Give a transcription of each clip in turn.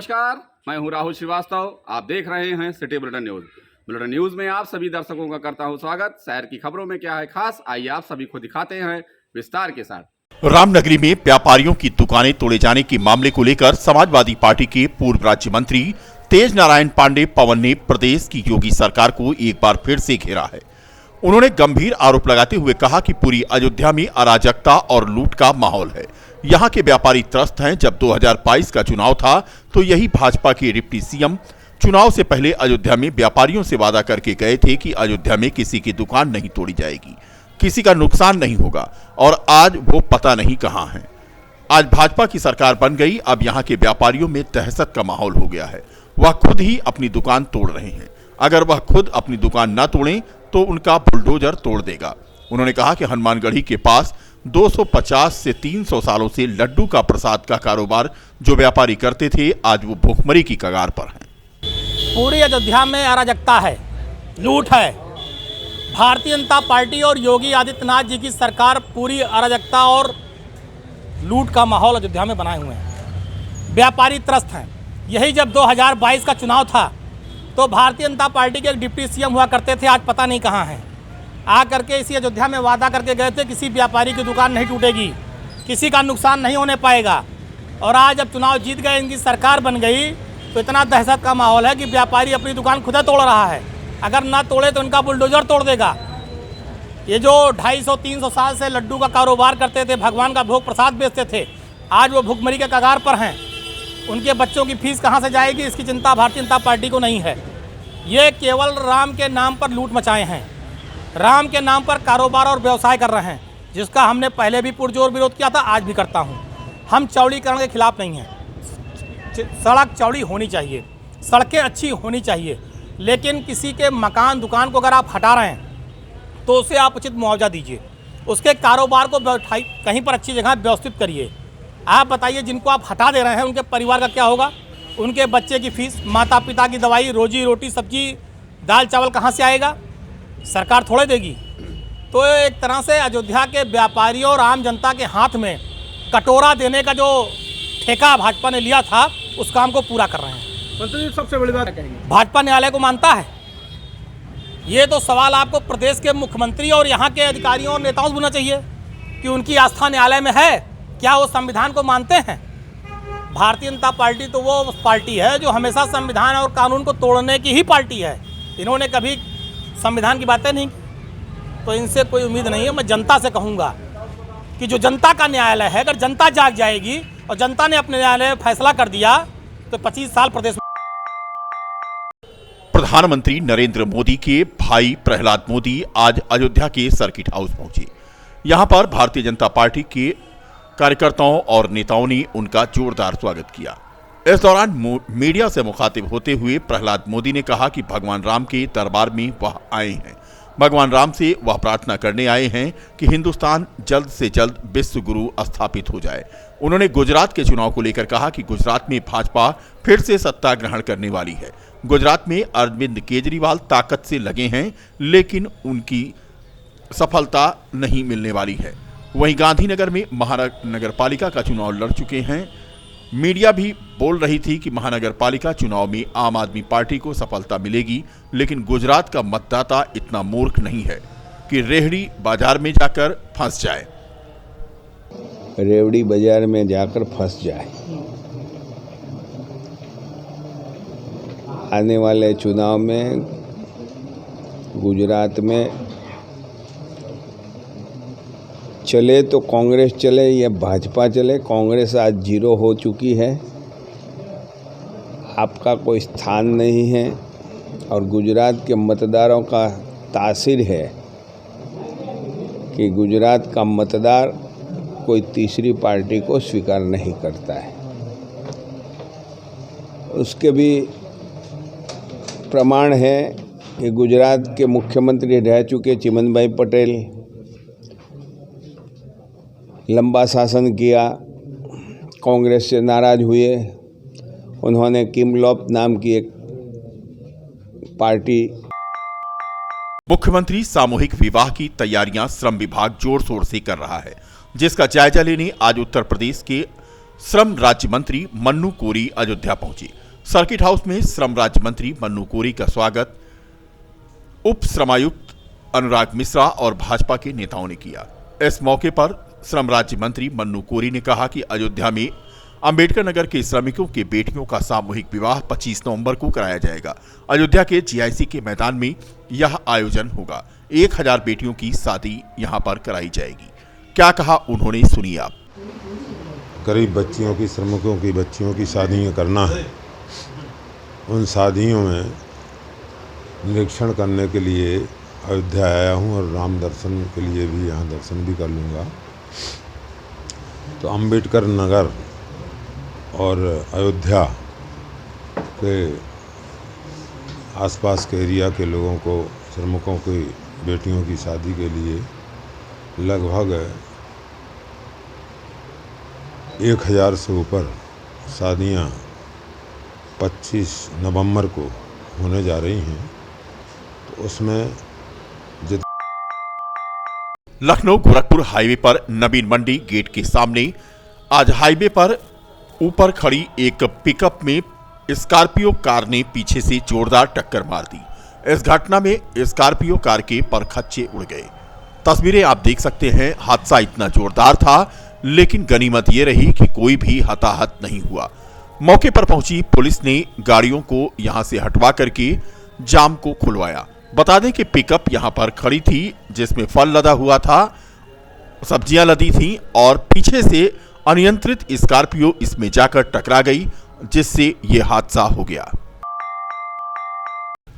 नमस्कार, मैं हूं राहुल श्रीवास्तव। आप देख रहे हैं city bulletin news. Bulletin news में आप सभी दर्शकों का करता हूं स्वागत। शहर की खबरों में क्या है खास, आइए आप सभी को दिखाते हैं विस्तार के साथ। रामनगरी में व्यापारियों की दुकानें तोड़े जाने के मामले को लेकर समाजवादी पार्टी के पूर्व राज्य मंत्री तेज नारायण पांडे पवन ने प्रदेश की योगी सरकार को एक बार फिर से घेरा है। उन्होंने गंभीर आरोप लगाते हुए कहा कि पूरी अयोध्या में अराजकता और लूट का माहौल है। यहाँ के व्यापारी त्रस्त हैं। जब 2022 का चुनाव था तो यही भाजपा के डिप्टी सीएम चुनाव से पहले अयोध्या में व्यापारियों से वादा करके गए थे कि अयोध्या में किसी की दुकान नहीं तोड़ी जाएगी, किसी का नुकसान नहीं होगा, और आज वो पता नहीं कहां हैं। आज भाजपा की सरकार बन गई। अब यहाँ के व्यापारियों में दहशत का माहौल हो गया है। वह खुद ही अपनी दुकान तोड़ रहे हैं। अगर वह खुद अपनी दुकान न तोड़ें तो उनका बुलडोजर तोड़ देगा। उन्होंने कहा कि हनुमानगढ़ी के पास 250 से 300 सालों से लड्डू का प्रसाद का कारोबार जो व्यापारी करते थे, आज वो भूखमरी की कगार पर हैं। पूरी अयोध्या में अराजकता है, लूट है। भारतीय जनता पार्टी और योगी आदित्यनाथ जी की सरकार पूरी अराजकता और लूट का माहौल अयोध्या में बनाए हुए हैं। व्यापारी त्रस्त हैं। यही जब 2022 का चुनाव था तो भारतीय जनता पार्टी के एक डिप्टी सीएम हुआ करते थे, आज पता नहीं कहाँ हैं। आ करके इसी अयोध्या में वादा करके गए थे किसी व्यापारी की दुकान नहीं टूटेगी, किसी का नुकसान नहीं होने पाएगा। और आज जब चुनाव जीत गए, इनकी सरकार बन गई, तो इतना दहशत का माहौल है कि व्यापारी अपनी दुकान खुद तोड़ रहा है। अगर ना तोड़े तो इनका बुलडोजर तोड़ देगा। ये जो 250-300 साल से लड्डू का कारोबार करते थे, भगवान का भोग प्रसाद बेचते थे, आज वो भुखमरी के कगार पर हैं। उनके बच्चों की फीस कहाँ से जाएगी, इसकी चिंता भारतीय जनता पार्टी को नहीं है। ये केवल राम के नाम पर लूट मचाए हैं, राम के नाम पर कारोबार और व्यवसाय कर रहे हैं, जिसका हमने पहले भी पुरजोर विरोध किया था, आज भी करता हूं। हम चौड़ीकरण के खिलाफ नहीं हैं। सड़क चौड़ी होनी चाहिए, सड़कें अच्छी होनी चाहिए, लेकिन किसी के मकान दुकान को अगर आप हटा रहे हैं तो उसे आप उचित मुआवजा दीजिए। उसके कारोबार को कहीं पर अच्छी जगह व्यवस्थित करिए। आप बताइए, जिनको आप हटा दे रहे हैं उनके परिवार का क्या होगा? उनके बच्चे की फीस, माता पिता की दवाई, रोजी रोटी, सब्जी, दाल चावल कहाँ से आएगा? सरकार थोड़े देगी। तो एक तरह से अयोध्या के व्यापारियों और आम जनता के हाथ में कटोरा देने का जो ठेका भाजपा ने लिया था, उस काम को पूरा कर रहे हैं। मंत्री जी, सबसे बड़ी बात कहेंगे, भाजपा न्यायालय को मानता है? ये तो सवाल आपको प्रदेश के मुख्यमंत्री और यहाँ के अधिकारियों और नेताओं से पूछना चाहिए कि उनकी आस्था न्यायालय में है क्या? वो संविधान को मानते हैं? भारतीय जनता पार्टी तो वो पार्टी है जो हमेशा संविधान और कानून को तोड़ने की ही पार्टी है। इन्होंने कभी संविधान की बातें नहीं की, तो इनसे कोई उम्मीद नहीं है। मैं जनता से कहूँगा कि जो जनता का न्यायालय है, अगर जनता जाग जाएगी और जनता ने अपने न्यायालय में फैसला कर दिया तो 25 साल प्रदेश में। प्रधानमंत्री नरेंद्र मोदी के भाई प्रहलाद मोदी आज अयोध्या के सर्किट हाउस पहुंचे। यहां पर भारतीय जनता पार्टी के कार्यकर्ताओं और नेताओं ने उनका जोरदार स्वागत किया। इस दौरान मीडिया से मुखातिब होते हुए प्रहलाद मोदी ने कहा कि भगवान राम के दरबार में वह आए हैं। भगवान राम से वह प्रार्थना करने आए हैं कि हिंदुस्तान जल्द से जल्द विश्व गुरु स्थापित हो जाए। उन्होंने गुजरात के चुनाव को लेकर कहा कि गुजरात में भाजपा फिर से सत्ता ग्रहण करने वाली है। गुजरात में अरविंद केजरीवाल ताकत से लगे हैं, लेकिन उनकी सफलता नहीं मिलने वाली है। वहीं गांधीनगर में महानगर पालिका का चुनाव लड़ चुके हैं। मीडिया भी बोल रही थी कि महानगर पालिका चुनाव में आम आदमी पार्टी को सफलता मिलेगी, लेकिन गुजरात का मतदाता इतना मूर्ख नहीं है कि रेहड़ी बाजार में जाकर फंस जाए। रेवड़ी बाजार में जाकर फंस जाए। आने वाले चुनाव में गुजरात में चले तो कांग्रेस चले या भाजपा चले, कांग्रेस आज 0 हो चुकी है। आपका कोई स्थान नहीं है और गुजरात के मतदारों का तासीर है कि गुजरात का मतदार कोई तीसरी पार्टी को स्वीकार नहीं करता है। उसके भी प्रमाण है कि गुजरात के मुख्यमंत्री रह चुके चिमनभाई पटेल लंबा शासन किया, कांग्रेस से नाराज हुए। उन्होंने किमलॉप नाम की एक पार्टी। मुख्यमंत्री सामूहिक विवाह की तैयारियां श्रम विभाग जोर शोर से कर रहा है, जिसका जायजा लेने आज उत्तर प्रदेश के श्रम राज्य मंत्री मन्नू कोरी अयोध्या पहुंचे। सर्किट हाउस में श्रम राज्य मंत्री मन्नू कोरी का स्वागत उप श्रमायुक्त अनुराग मिश्रा और भाजपा के नेताओं ने किया। इस मौके पर श्रम राज्य मंत्री मन्नू कोरी ने कहा कि अयोध्या में अंबेडकर नगर के श्रमिकों के बेटियों का सामूहिक विवाह 25 नवंबर को कराया जाएगा। अयोध्या के जीआईसी के मैदान में यह आयोजन होगा। 1000 बेटियों की शादी यहां पर कराई जाएगी। क्या कहा उन्होंने, सुनिए आप। गरीब बच्चियों की, श्रमिकों की बच्चियों की शादियाँ करना है। उन शादियों में निरीक्षण करने के लिए अयोध्या आया हूँ और राम दर्शन के लिए भी यहाँ दर्शन भी कर लूँगा। तो अंबेडकर नगर और अयोध्या के आसपास के एरिया के लोगों को, श्रमिकों की बेटियों की शादी के लिए लगभग 1000 से ऊपर शादियां 25 नवंबर को होने जा रही हैं। तो उसमें लखनऊ गोरखपुर हाईवे पर नवीन मंडी गेट के सामने आज हाईवे पर ऊपर खड़ी एक पिकअप में स्कॉर्पियो कार ने पीछे से जोरदार टक्कर मार दी। इस घटना में स्कॉर्पियो कार के परखच्चे उड़ गए। तस्वीरें आप देख सकते हैं। हादसा इतना जोरदार था, लेकिन गनीमत ये रही कि कोई भी हताहत नहीं हुआ। मौके पर पहुंची पुलिस ने गाड़ियों को यहां से हटवा करके जाम को खुलवाया। बता दें कि पिकअप यहां पर खड़ी थी, जिसमें फल लदा हुआ था, सब्जियां लदी थीं और पीछे से अनियंत्रित स्कॉर्पियो इसमें जाकर टकरा गई, जिससे यह हादसा हो गया।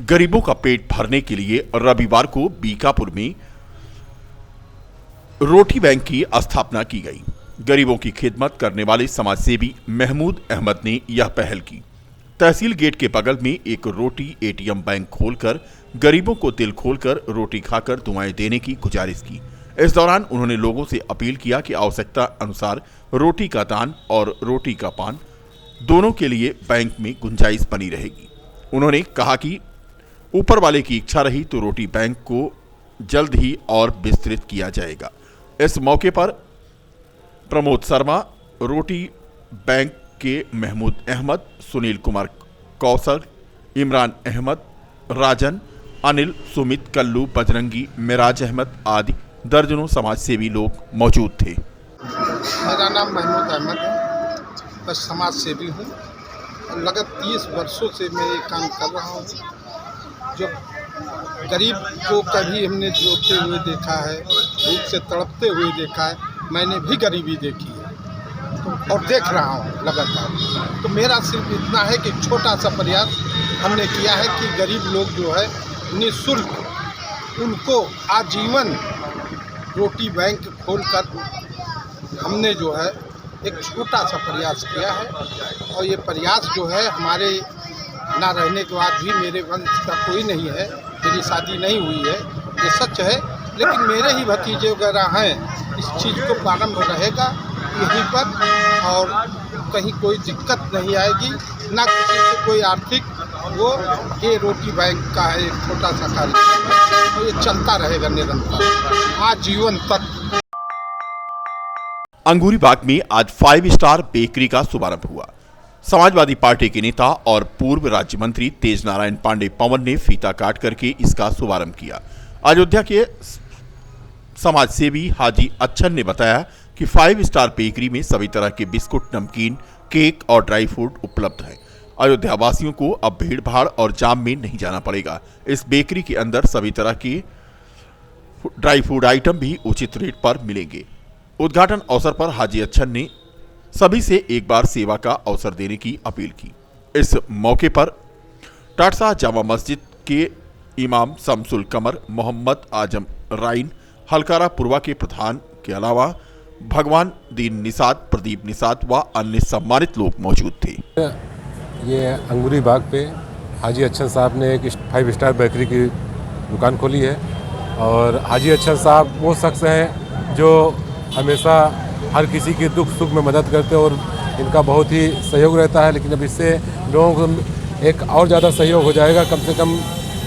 गरीबों का पेट भरने के लिए रविवार को बीकापुर में रोटी बैंक की स्थापना की गई। गरीबों की खिदमत करने वाले समाजसेवी महमूद अहमद ने यह पहल की। तहसील गेट के बगल में एक रोटी एटीएम बैंक खोलकर गरीबों को दिल खोलकर रोटी खाकर दुआएं देने की गुजारिश की। इस दौरान उन्होंने लोगों से अपील किया कि आवश्यकता अनुसार रोटी का दान और रोटी का पान दोनों के लिए बैंक में गुंजाइश बनी रहेगी। उन्होंने कहा कि ऊपर वाले की इच्छा रही तो रोटी बैंक को जल्द ही और विस्तृत किया जाएगा। इस मौके पर प्रमोद शर्मा, रोटी बैंक के महमूद अहमद, सुनील कुमार कौसर, इमरान अहमद, राजन, अनिल, सुमित, कल्लू, बजरंगी, मिराज अहमद आदि दर्जनों समाजसेवी लोग मौजूद थे। मेरा नाम महमूद अहमद है, मैं समाज सेवी हूँ और लगभग 30 वर्षों से मैं ये काम कर रहा हूँ। जो गरीब को कभी हमने रोते हुए देखा है, भूख से तड़पते हुए देखा है, मैंने भी गरीबी देखी है और देख रहा हूँ लगातार। तो मेरा सिर्फ इतना है कि छोटा सा प्रयास हमने किया है कि गरीब लोग जो है निःशुल्क उनको आजीवन रोटी बैंक खोलकर हमने जो है एक छोटा सा प्रयास किया है। और ये प्रयास जो है हमारे ना रहने के बाद भी, मेरे वंश का कोई नहीं है, मेरी शादी नहीं हुई है, ये सच है, लेकिन मेरे ही भतीजे वगैरह हैं। इस चीज़ को प्रारंभ रहेगा यहीं पर और कहीं कोई दिक्कत नहीं आएगी, ना किसी से कोई आर्थिक वो। ये रोटी बैंक का है एक छोटा सा कार्यक्रम है और ये चलता रहेगा निरंतर आजीवन तक। अंगूरी बाग में आज 5 स्टार बेकरी का शुभारंभ हुआ। समाजवादी पार्टी के नेता और पूर्व राज्य मंत्री तेज नारायण पांडे पवन ने फीता काट करके इसका शुभारंभ किया। अयोध्या के समाजसेवी हाजी अच्छन ने बताया कि 5 स्टार बेकरी में सभी तरह के बिस्कुट, नमकीन, केक और ड्राई फ्रूट उपलब्ध है। अयोध्या वासियों को अब भीड़ भाड़ और जाम में नहीं जाना पड़ेगा। इस बेकरी के अंदर सभी तरह के ड्राई फ्रूट आइटम भी उचित रेट पर मिलेंगे। उद्घाटन अवसर पर हाजी अच्छन ने सभी से एक बार सेवा का अवसर देने की अपील की। इस मौके पर टाटसा जामा मस्जिद के इमाम शमसुल कमर, मोहम्मद आजम राइन, हलकारा पूर्वा के प्रधान के अलावा भगवान दीन निषाद, प्रदीप निषाद व अन्य सम्मानित लोग मौजूद थे। ये अंगूरी बाग पे हाजी अच्छन साहब ने एक 5 स्टार बेकरी की दुकान खोली है और हाजी अच्छन साहब वो शख्स हैं जो हमेशा हर किसी के दुख सुख में मदद करते हैं और इनका बहुत ही सहयोग रहता है। लेकिन अब इससे लोगों को एक और ज़्यादा सहयोग हो जाएगा। कम से कम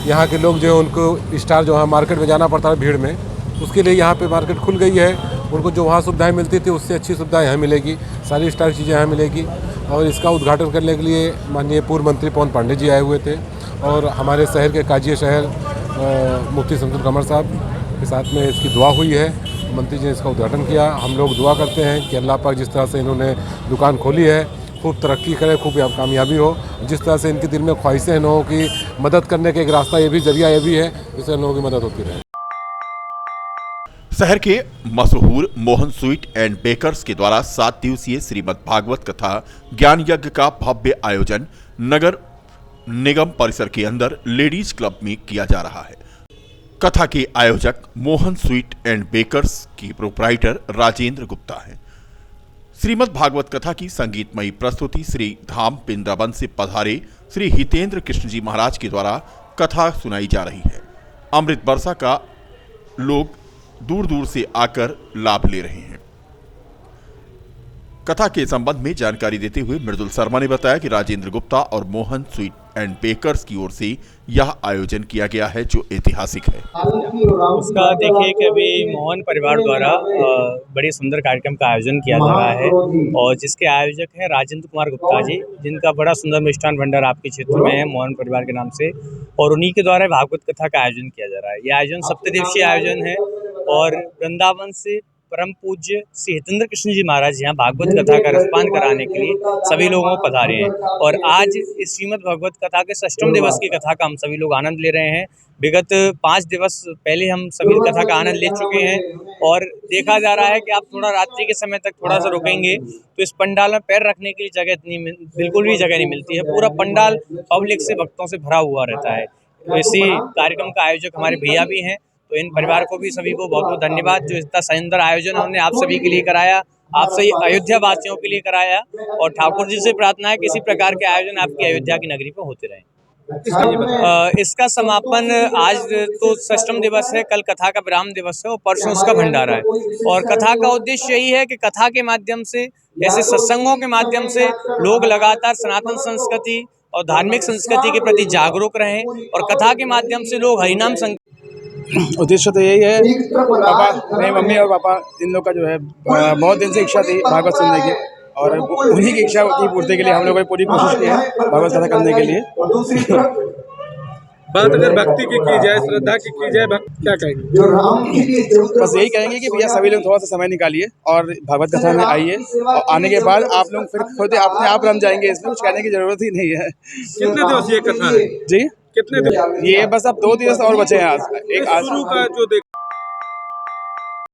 यहाँ के लोग जो है उनको स्टार जो है मार्केट में जाना पड़ता है भीड़ में, उसके लिए यहाँ पे मार्केट खुल गई है उनको जो वहाँ सुविधाएं मिलती थी उससे अच्छी सुविधाएं यहाँ मिलेगी, सारी स्टाइल चीज़ें यहाँ मिलेगी। और इसका उद्घाटन करने के लिए माननीय पूर्व मंत्री पवन पांडे जी आए हुए थे और हमारे शहर के काजी शहर मुफ्ती शमसुल कमर साहब के साथ में इसकी दुआ हुई है। मंत्री जी ने इसका उद्घाटन किया। हम लोग दुआ करते हैं कि अल्लाह पाक जिस तरह से इन्होंने दुकान खोली है खूब तरक्की करे, खूब कामयाबी हो। जिस तरह से इनके दिल में ख्वाहिशें हैं लोगों की मदद करने का एक रास्ता ये भी जरिया ये भी है, जिससे लोगों की मदद होती रहे। शहर के मशहूर मोहन स्वीट एंड बेकर्स के द्वारा 7 दिवसीय श्रीमद् भागवत कथा ज्ञान यज्ञ का भव्य आयोजन नगर निगम परिसर के अंदर लेडीज क्लब में किया जा रहा है। कथा के आयोजक मोहन स्वीट एंड बेकर्स की प्रोप्राइटर राजेंद्र गुप्ता हैं। श्रीमद् भागवत कथा की संगीतमयी प्रस्तुति श्री धाम वृंदावन से पधारे श्री हितेंद्र कृष्ण जी महाराज के द्वारा कथा सुनाई जा रही है। अमृत वर्षा का लोग दूर दूर से आकर लाभ ले रहे हैं। कथा के संबंध में जानकारी देते हुए मृदुल शर्मा ने बताया कि राजेंद्र गुप्ता और मोहन स्वीट एंड बेकर्स की ओर से यह आयोजन किया गया है जो ऐतिहासिक है। उसका देखिए कि अभी मोहन परिवार द्वारा बड़ी सुंदर कार्यक्रम का आयोजन किया जा रहा है और जिसके आयोजक हैं राजेंद्र कुमार गुप्ता जी, जिनका बड़ा सुंदर मिष्ठान भंडार आपके क्षेत्र में है मोहन परिवार के नाम से, और उन्हीं के द्वारा भागवत कथा का आयोजन किया जा रहा है। यह आयोजन सप्तदिवसीय आयोजन है और वृंदावन से परम पूज्य श्री हितेंद्र कृष्ण जी महाराज यहाँ भागवत कथा का रसपान कराने के लिए सभी लोगों को पधारे हैं और आज इस श्रीमद् भागवत कथा के 6वें दिवस की कथा का हम सभी लोग आनंद ले रहे हैं। विगत 5 दिवस पहले हम सभी कथा का आनंद ले चुके हैं और देखा जा रहा है कि आप थोड़ा रात्रि के समय तक थोड़ा सा रुकेंगे तो इस पंडाल में पैर रखने की जगह बिल्कुल भी जगह नहीं मिलती है। पूरा पंडाल पब्लिक से, भक्तों से भरा हुआ रहता है। इसी कार्यक्रम का आयोजक हमारे भैया भी हैं, तो इन परिवार को भी सभी को बहुत बहुत धन्यवाद जो इतना सुंदर आयोजन उन्होंने आप सभी के लिए कराया, आप सभी अयोध्या वासियों के लिए कराया और ठाकुर जी से प्रार्थना है कि इसी प्रकार के आयोजन आपकी अयोध्या की नगरी पर होते रहें। इसका समापन आज तो 6वां दिवस है, कल कथा का विराम दिवस है और परसों उसका भंडारा है और कथा का उद्देश्य यही है कि कथा के माध्यम से, ऐसे सत्संगों के माध्यम से लोग लगातार सनातन संस्कृति और धार्मिक संस्कृति के प्रति जागरूक रहें और कथा के माध्यम से लोग हरिनाम उद्देश्य तो यही है। पापा, मेरी मम्मी और पापा इन लोग का जो है बहुत दिन से इच्छा थी भागवत सुनने की और उन्हीं की इच्छा की पूर्ति के लिए हम लोगों ने पूरी कोशिश की है भागवत कथा करने के लिए। बात अगर भक्ति की जाए, श्रद्धा की जाए, क्या कहेंगे? बस यही कहेंगे कि भैया सभी लोग थोड़ा सा समय निकालिए और भागवत कथा में आइए और आने के बाद आप लोग फिर खुद अपने आप रम जाएंगे, इसमें कुछ कहने की जरूरत ही नहीं है। कितने दिवस ये कथा है जी? कितने दिन? ये बस अब 2 दिवस और बचे हैं। आज शुरू का जो